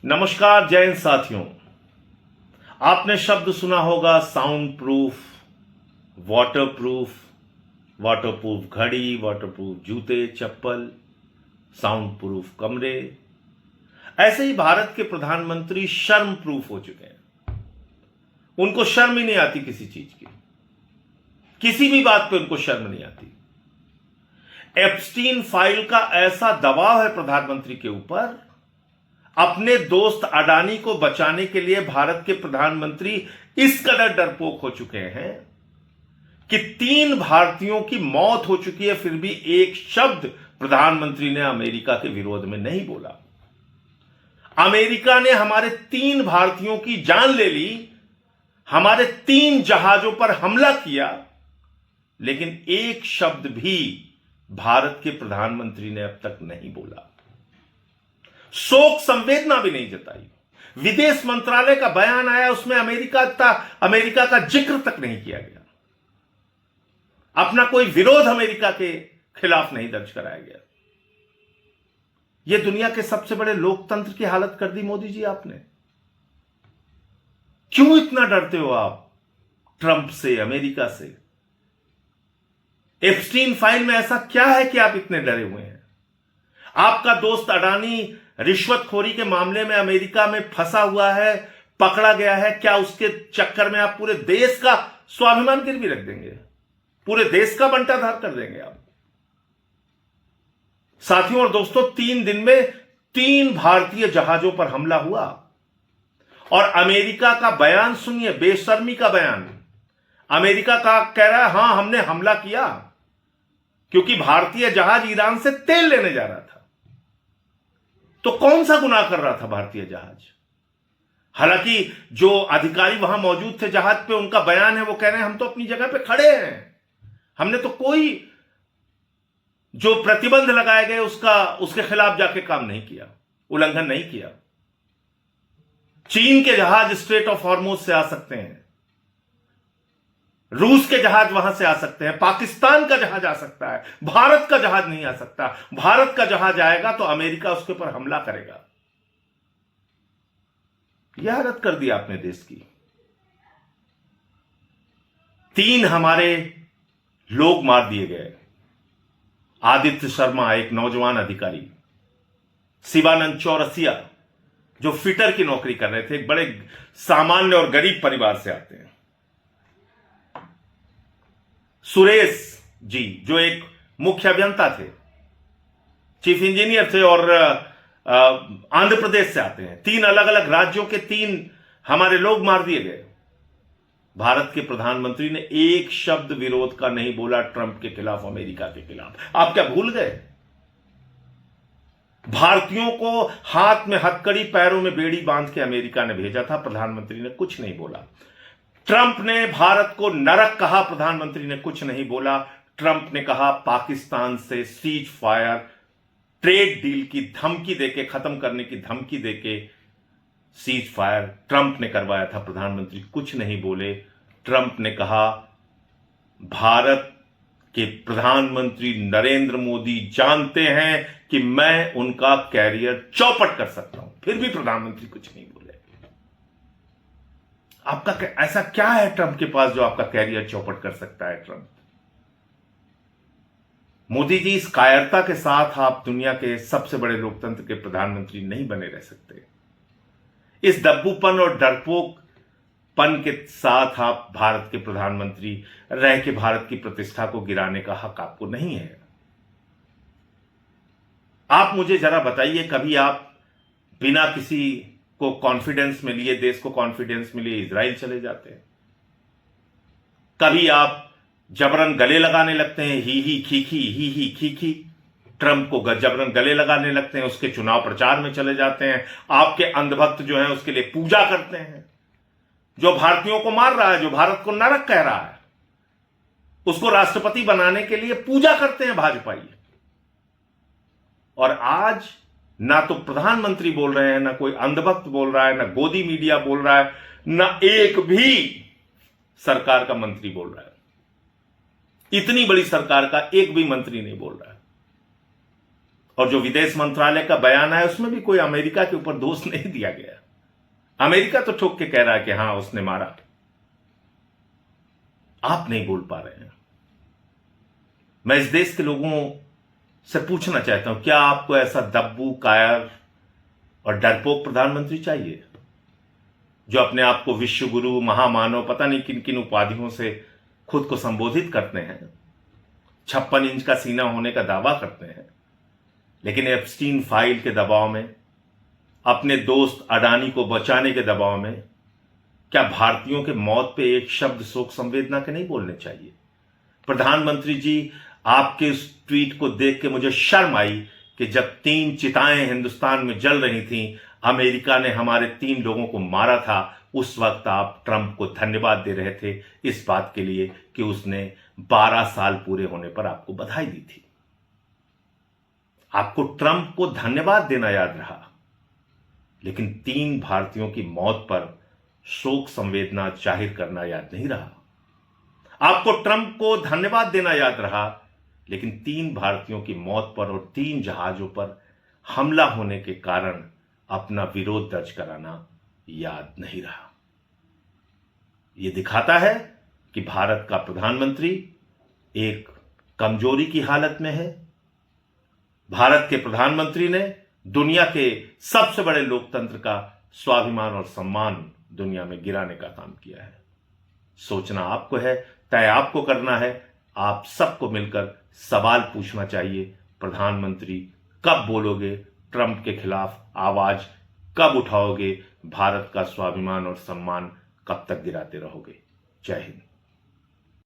नमस्कार जय हिंद साथियों। आपने शब्द सुना होगा साउंड प्रूफ, वाटरप्रूफ घड़ी, वाटरप्रूफ जूते चप्पल, साउंड प्रूफ कमरे। ऐसे ही भारत के प्रधानमंत्री शर्म प्रूफ हो चुके हैं। उनको शर्म ही नहीं आती किसी चीज की, किसी भी बात पे उनको शर्म नहीं आती। एप्स्टीन फाइल का ऐसा दबाव है प्रधानमंत्री के ऊपर, अपने दोस्त अडानी को बचाने के लिए भारत के प्रधानमंत्री इस कदर डरपोक हो चुके हैं कि 3 भारतीयों की मौत हो चुकी है, फिर भी एक शब्द प्रधानमंत्री ने अमेरिका के विरोध में नहीं बोला। अमेरिका ने हमारे 3 भारतीयों की जान ले ली, हमारे 3 जहाजों पर हमला किया, लेकिन एक शब्द भी भारत के प्रधानमंत्री ने अब तक नहीं बोला। शोक संवेदना भी नहीं जताई। विदेश मंत्रालय का बयान आया, उसमें अमेरिका का जिक्र तक नहीं किया गया। अपना कोई विरोध अमेरिका के खिलाफ नहीं दर्ज कराया गया। यह दुनिया के सबसे बड़े लोकतंत्र की हालत कर दी मोदी जी आपने। क्यों इतना डरते हो आप ट्रंप से, अमेरिका से? एप्स्टीन फाइल में ऐसा क्या है कि आप इतने डरे हुए हैं? आपका दोस्त अडानी रिश्वतखोरी के मामले में अमेरिका में फंसा हुआ है, पकड़ा गया है। क्या उसके चक्कर में आप पूरे देश का स्वाभिमान गिरवी रख देंगे? पूरे देश का बंटाधार कर देंगे आप? साथियों और दोस्तों, 3 दिन में 3 भारतीय जहाजों पर हमला हुआ और अमेरिका का बयान सुनिए, बेशर्मी का बयान। अमेरिका का कह रहा है हां हमने हमला किया क्योंकि भारतीय जहाज ईरान से तेल लेने जा रहा था। तो कौन सा गुनाह कर रहा था भारतीय जहाज? हालांकि जो अधिकारी वहां मौजूद थे जहाज पे, उनका बयान है, वो कह रहे हैं हम तो अपनी जगह पे खड़े हैं, हमने तो कोई जो प्रतिबंध लगाए गए उसके खिलाफ जाके काम नहीं किया, उल्लंघन नहीं किया। चीन के जहाज स्ट्रेट ऑफ हॉर्मुज से आ सकते हैं, रूस के जहाज वहां से आ सकते हैं, पाकिस्तान का जहाज आ सकता है, भारत का जहाज नहीं आ सकता। भारत का जहाज आएगा तो अमेरिका उसके ऊपर हमला करेगा। यह हालत कर दी आपने देश की। 3 हमारे लोग मार दिए गए। आदित्य शर्मा, एक नौजवान अधिकारी, शिवानंद चौरसिया जो फिटर की नौकरी कर रहे थे, एक बड़े सामान्य और गरीब परिवार से आते हैं, सुरेश जी जो एक मुख्य अभियंता थे, चीफ इंजीनियर थे और आंध्र प्रदेश से आते हैं। 3 अलग अलग राज्यों के 3 हमारे लोग मार दिए गए। भारत के प्रधानमंत्री ने एक शब्द विरोध का नहीं बोला ट्रंप के खिलाफ, अमेरिका के खिलाफ। आप क्या भूल गए? भारतीयों को हाथ में हथकड़ी, पैरों में बेड़ी बांध के अमेरिका ने भेजा था, प्रधानमंत्री ने कुछ नहीं बोला। ट्रंप ने भारत को नरक कहा, प्रधानमंत्री ने कुछ नहीं बोला। ट्रंप ने कहा पाकिस्तान से सीज फायर, ट्रेड डील की धमकी देके, खत्म करने की धमकी देके सीज फायर ट्रंप ने करवाया था, प्रधानमंत्री कुछ नहीं बोले। ट्रंप ने कहा भारत के प्रधानमंत्री नरेंद्र मोदी जानते हैं कि मैं उनका कैरियर चौपट कर सकता हूं, फिर भी प्रधानमंत्री कुछ नहीं बोले। आपका ऐसा क्या है ट्रंप के पास जो आपका कैरियर चौपट कर सकता है? ट्रंप, मोदी जी, इस कायरता के साथ आप दुनिया के सबसे बड़े लोकतंत्र के प्रधानमंत्री नहीं बने रह सकते। इस दब्बूपन और डरपोकपन के साथ आप भारत के प्रधानमंत्री रह के भारत की प्रतिष्ठा को गिराने का हक आपको नहीं है। आप मुझे जरा बताइए, कभी आप बिना किसी को कॉन्फिडेंस में लिए, देश को कॉन्फिडेंस में लिए इजराइल चले जाते हैं? कभी आप जबरन गले लगाने लगते हैं, ही खी ट्रंप को जबरन गले लगाने लगते हैं, उसके चुनाव प्रचार में चले जाते हैं, आपके अंधभक्त जो हैं उसके लिए पूजा करते हैं। जो भारतीयों को मार रहा है, जो भारत को नरक कह रहा है, उसको राष्ट्रपति बनाने के लिए पूजा करते हैं भाजपाई। और आज ना तो प्रधानमंत्री बोल रहे हैं, ना कोई अंधभक्त बोल रहा है, ना गोदी मीडिया बोल रहा है, ना एक भी सरकार का मंत्री बोल रहा है। इतनी बड़ी सरकार का एक भी मंत्री नहीं बोल रहा है। और जो विदेश मंत्रालय का बयान है उसमें भी कोई अमेरिका के ऊपर दोष नहीं दिया गया। अमेरिका तो ठोक के कह रहा है कि हां उसने मारा, आप नहीं बोल पा रहे हैं। मैं इस देश के लोगों से पूछना चाहता हूं, क्या आपको ऐसा दब्बू, कायर और डरपोक प्रधानमंत्री चाहिए जो अपने आप को विश्व गुरु, महामानव, पता नहीं किन किन उपाधियों से खुद को संबोधित करते हैं, 56 इंच का सीना होने का दावा करते हैं, लेकिन एप्स्टीन फाइल के दबाव में, अपने दोस्त अडानी को बचाने के दबाव में, क्या भारतीयों के मौत पे एक शब्द शोक संवेदना के नहीं बोलने चाहिए? प्रधानमंत्री जी, आपके इस ट्वीट को देख के मुझे शर्म आई कि जब 3 चिताएं हिंदुस्तान में जल रही थीं, अमेरिका ने हमारे 3 लोगों को मारा था, उस वक्त आप ट्रंप को धन्यवाद दे रहे थे इस बात के लिए कि उसने 12 साल पूरे होने पर आपको बधाई दी थी। आपको ट्रंप को धन्यवाद देना याद रहा, लेकिन 3 भारतीयों की मौत पर शोक संवेदना जाहिर करना याद नहीं रहा। आपको ट्रंप को धन्यवाद देना याद रहा, लेकिन 3 भारतीयों की मौत पर और 3 जहाजों पर हमला होने के कारण अपना विरोध दर्ज कराना याद नहीं रहा। यह दिखाता है कि भारत का प्रधानमंत्री एक कमजोरी की हालत में है। भारत के प्रधानमंत्री ने दुनिया के सबसे बड़े लोकतंत्र का स्वाभिमान और सम्मान दुनिया में गिराने का काम किया है। सोचना आपको है, तय आपको करना है। आप सबको मिलकर सवाल पूछना चाहिए, प्रधानमंत्री कब बोलोगे ट्रंप के खिलाफ आवाज, कब उठाओगे, भारत का स्वाभिमान और सम्मान कब तक गिराते रहोगे? जय हिंद।